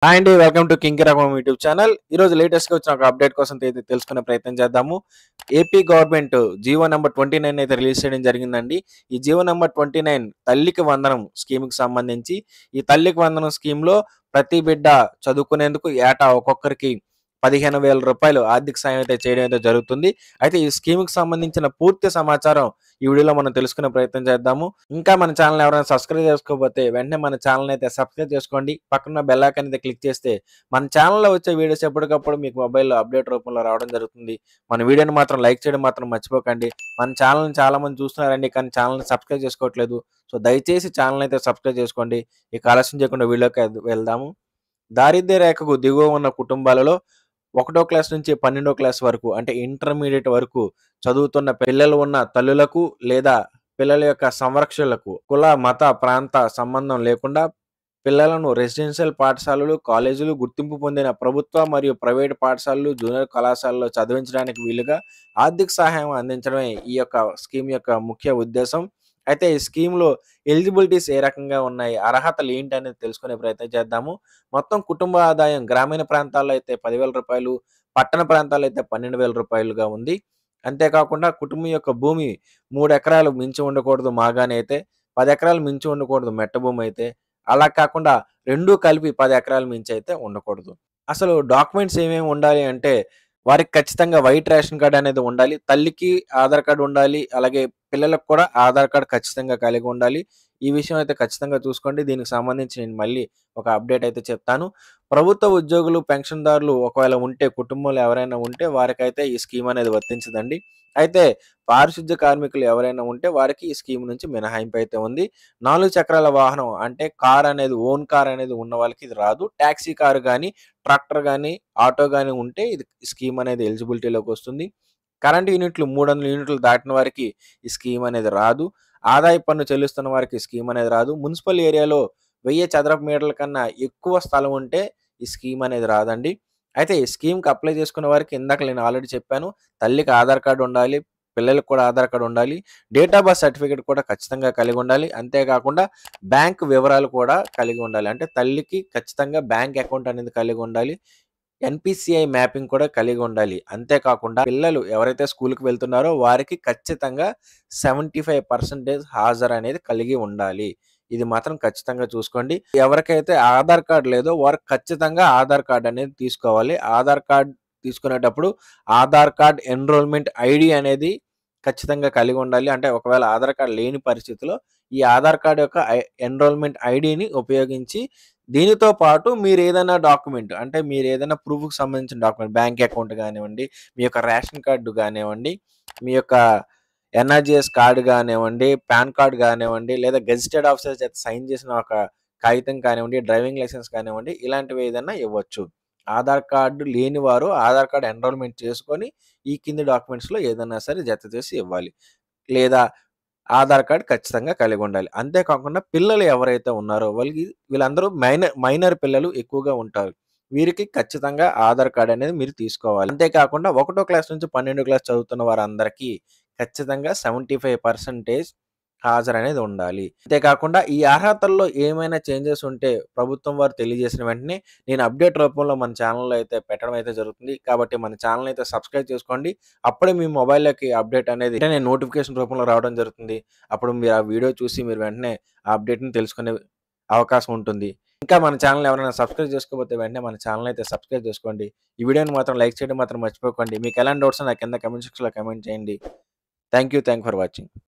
Hi అండి. Welcome to king రఘువం YouTube channel. ఈరోజు లేటెస్ట్‌గా వచ్చిన ఒక అప్డేట్ కోసం తెలుసుకునే ప్రయత్నం చేద్దాము. ఏపీ గవర్నమెంట్ జీవో నంబర్ 29 అయితే రిలీజ్ చేయడం జరిగిందండి. ఈ జీవో నంబర్ 29 తల్లికి వందనం స్కీమ్‌కి సంబంధించి ఈ తల్లికి వందనం స్కీమ్‌లో ప్రతి బిడ్డ చదువుకునేందుకు ఏటా ఒక్కొక్కరికి రూ. 15,000 ఆర్థిక సాయం అయితే చేయడం అయితే జరుగుతుంది. అయితే ఈ స్కీమ్‌కి సంబంధించిన పూర్తి సమాచారం ఈ వీడియోలో మనం తెలుసుకునే ప్రయత్నం చేద్దాము. ఇంకా మన ఛానల్ ఎవరైనా సబ్స్క్రైబ్ చేసుకోకపోతే వెంటనే మన ఛానల్ అయితే సబ్స్క్రైబ్ చేసుకోండి. పక్కన బెల్ ఐకాన్ అయితే క్లిక్ చేస్తే మన ఛానల్‌లో వచ్చే వీడియోస్ ఎప్పటికప్పుడు మీకు మొబైల్‌లో అప్డేట్ రూపంలో రావడం జరుగుతుంది. మన వీడియోని మాత్రం లైక్ చేయడం మాత్రం మర్చిపోకండి. మన ఛానల్‌ని చాలామంది చూస్తున్నారండి, కానీ ఛానల్‌ని సబ్స్క్రైబ్ చేసుకోవట్లేదు. సో, దయచేసి ఛానల్ అయితే సబ్స్క్రైబ్ చేసుకోండి. ఇక ఆలస్యం చేయకుండా వీడియోకి వెళ్దాము. దారిద్ర్య రేఖకు దిగువ ఉన్న కుటుంబాలలో ఒకటో క్లాస్ నుంచి 12వ క్లాస్ వరకు అంటే ఇంటర్మీడియట్ వరకు చదువుతున్న పిల్లలు ఉన్న తల్లులకు లేదా పిల్లల యొక్క సంరక్షకులకు కుల, మత, ప్రాంత సంబంధం లేకుండా పిల్లలను రెసిడెన్షియల్ పాఠశాలలు, కాలేజీలు, గుర్తింపు పొందిన ప్రభుత్వ మరియు ప్రైవేటు పాఠశాలలు, జూనియర్ కళాశాలలో చదివించడానికి వీలుగా ఆర్థిక సహాయం అందించడమే ఈ యొక్క స్కీమ్ యొక్క ముఖ్య ఉద్దేశం. అయితే ఈ స్కీమ్‌లో ఎలిజిబిలిటీస్ ఏ రకంగా ఉన్నాయి, అర్హతలు ఏంటి అనేది తెలుసుకునే ప్రయత్నం చేద్దాము. మొత్తం కుటుంబ ఆదాయం గ్రామీణ ప్రాంతాల్లో అయితే రూ. 10,000, పట్టణ ప్రాంతాల్లో అయితే రూ. 12,000గా ఉంది. అంతేకాకుండా కుటుంబం యొక్క భూమి 3 ఎకరాలు మించి ఉండకూడదు మాగాని అయితే, 10 ఎకరాలు మించి ఉండకూడదు మెట్ట భూమి అయితే. అలా కాకుండా 2 కలిపి 10 ఎకరాల మించి అయితే ఉండకూడదు. అసలు డాక్యుమెంట్స్ ఏమేమి ఉండాలి అంటే, వారికి ఖచ్చితంగా వైట్ రేషన్ కార్డ్ అనేది ఉండాలి. తల్లికి ఆధార్ కార్డ్ ఉండాలి. అలాగే పిల్లలకు కూడా ఆధార్ కార్డ్ ఖచ్చితంగా కలిగి ఉండాలి. ఈ విషయం అయితే ఖచ్చితంగా చూసుకోండి. దీనికి సంబంధించి నేను మళ్ళీ ఒక అప్డేట్ అయితే చెప్తాను. ప్రభుత్వ ఉద్యోగులు, పెన్షన్‌దారులు ఒకవేళ ఉంటే, కుటుంబంలో ఎవరైనా ఉంటే వారికైతే ఈ స్కీమ్ అనేది వర్తించదండి. అయితే పారిశుద్ధ్య కార్మికులు ఎవరైనా ఉంటే వారికి ఈ స్కీమ్ నుంచి మినహాయింపు అయితే ఉంది. 4 చక్రాల వాహనం అంటే కార్ అనేది, ఓన్ కార్ అనేది ఉన్న వాళ్ళకి ఇది రాదు. టాక్సీ కారు గాని, ట్రాక్టర్ గాని, ఆటో గాని ఉంటే ఇది స్కీమ్ అనేది ఎలిజిబిలిటీలోకి వస్తుంది. కరెంట్ యూనిట్లు 300 యూనిట్లు దాటిన వారికి ఈ స్కీమ్ అనేది రాదు. ఆదాయపు పన్ను చెల్లిస్తున్న వారికి ఈ స్కీమ్ అనేది రాదు. మున్సిపల్ ఏరియాలో 1000 చదరపు మీటర్ల కన్నా ఎక్కువ స్థలం ఉంటే ఈ స్కీమ్ అనేది రాదండి. అయితే ఈ స్కీమ్‌కి అప్లై చేసుకునే వారికి ఇందాక నేను ఆల్రెడీ చెప్పాను. తల్లికి ఆధార్ కార్డ్ ఉండాలి. పిల్లలకి కూడా ఆధార్ కార్డ్ ఉండాలి. డేట్ ఆఫ్ బర్త్ సర్టిఫికేట్ కూడా ఖచ్చితంగా కలిగి ఉండాలి. అంతేకాకుండా బ్యాంక్ వివరాలు కూడా కలిగి ఉండాలి. అంటే తల్లికి ఖచ్చితంగా బ్యాంక్ అకౌంట్ అనేది కలిగి ఉండాలి. ఎన్‌పీసీఐ మ్యాపింగ్ కూడా కలిగి ఉండాలి. అంతేకాకుండా పిల్లలు ఎవరైతే స్కూలుకి వెళ్తున్నారో వారికి ఖచ్చితంగా 75% హాజరనేది కలిగి ఉండాలి. ఇది మాత్రం ఖచ్చితంగా చూసుకోండి. ఎవరికైతే ఆధార్ కార్డ్ లేదో వారు ఖచ్చితంగా ఆధార్ కార్డ్ అనేది తీసుకోవాలి. ఆధార్ కార్డ్ తీసుకునేటప్పుడు ఆధార్ కార్డ్ ఎన్రోల్‌మెంట్ ఐడీ అనేది ఖచ్చితంగా కలిగి ఉండాలి. అంటే ఒకవేళ ఆధార్ కార్డ్ లేని పరిస్థితిలో ఈ ఆధార్ కార్డ్ యొక్క ఎన్రోల్‌మెంట్ ఐడీని ఉపయోగించి దీనితో పాటు మీరేదైనా డాక్యుమెంట్ అంటే మీరేదైనా ప్రూఫ్‌కి సంబంధించిన డాక్యుమెంట్ బ్యాంక్ అకౌంట్ గానివ్వండి, మీ యొక్క రేషన్ కార్డ్ గానివ్వండి, మీ యొక్క ఎన్‌ఆర్‌జీఎస్ కార్డ్ గానివ్వండి, పాన్ కార్డ్ గానివ్వండి, లేదా గెజిటెడ్ ఆఫీసర్ చేత సైన్ చేసిన ఒక కాగితం కానివ్వండి, డ్రైవింగ్ లైసెన్స్ కానివ్వండి, ఇలాంటివి ఏదైనా ఇవ్వచ్చు. ఆధార్ కార్డ్ లేని వారు ఆధార్ కార్డ్ ఎన్రోల్‌మెంట్ చేసుకొని ఈ కింది డాక్యుమెంట్స్‌లో ఏదైనా సరే జత చేసి ఇవ్వాలి. లేదా ఆధార్ కార్డ్ ఖచ్చితంగా కలిగి ఉండాలి. అంతేకాకుండా పిల్లలు ఎవరైతే ఉన్నారో వీళ్ళందరూ మైనర్ పిల్లలు ఎక్కువగా ఉంటారు. వీరికి ఖచ్చితంగా ఆధార్ కార్డ్ అనేది మీరు తీసుకోవాలి. అంతేకాకుండా ఒకటో క్లాస్ నుంచి 12వ క్లాస్ చదువుతున్న వారందరికీ ఖచ్చితంగా 75% హాజరనేది ఉండాలి. అంతేకాకుండా ఈ అర్హతల్లో ఏమైనా చేంజెస్ ఉంటే ప్రభుత్వం వారు తెలియజేసిన వెంటనే నేను అప్డేట్ రూపంలో మన ఛానెల్‌లో అయితే పెట్టడం అయితే జరుగుతుంది. కాబట్టి మన ఛానెల్‌ని అయితే సబ్స్క్రైబ్ చేసుకోండి. అప్పుడే మీ మొబైల్‌లోకి అప్డేట్ అనేది వెంటనే నోటిఫికేషన్ రూపంలో రావడం జరుగుతుంది. అప్పుడు మీరు ఆ వీడియో చూసి మీరు వెంటనే ఆ అప్డేట్‌ని తెలుసుకునే అవకాశం ఉంటుంది. ఇంకా మన ఛానెల్‌ని ఎవరైనా సబ్స్క్రైబ్ చేసుకోకపోతే వెంటనే మన ఛానెల్‌ని అయితే సబ్స్క్రైబ్ చేసుకోండి. ఈ వీడియోని మాత్రం లైక్ చేయడం మాత్రం మర్చిపోకండి. మీకు ఎలాంటి డౌట్స్ నా కింద కామెంట్ సెక్షన్‌లో కామెంట్ చేయండి. Thank you for watching.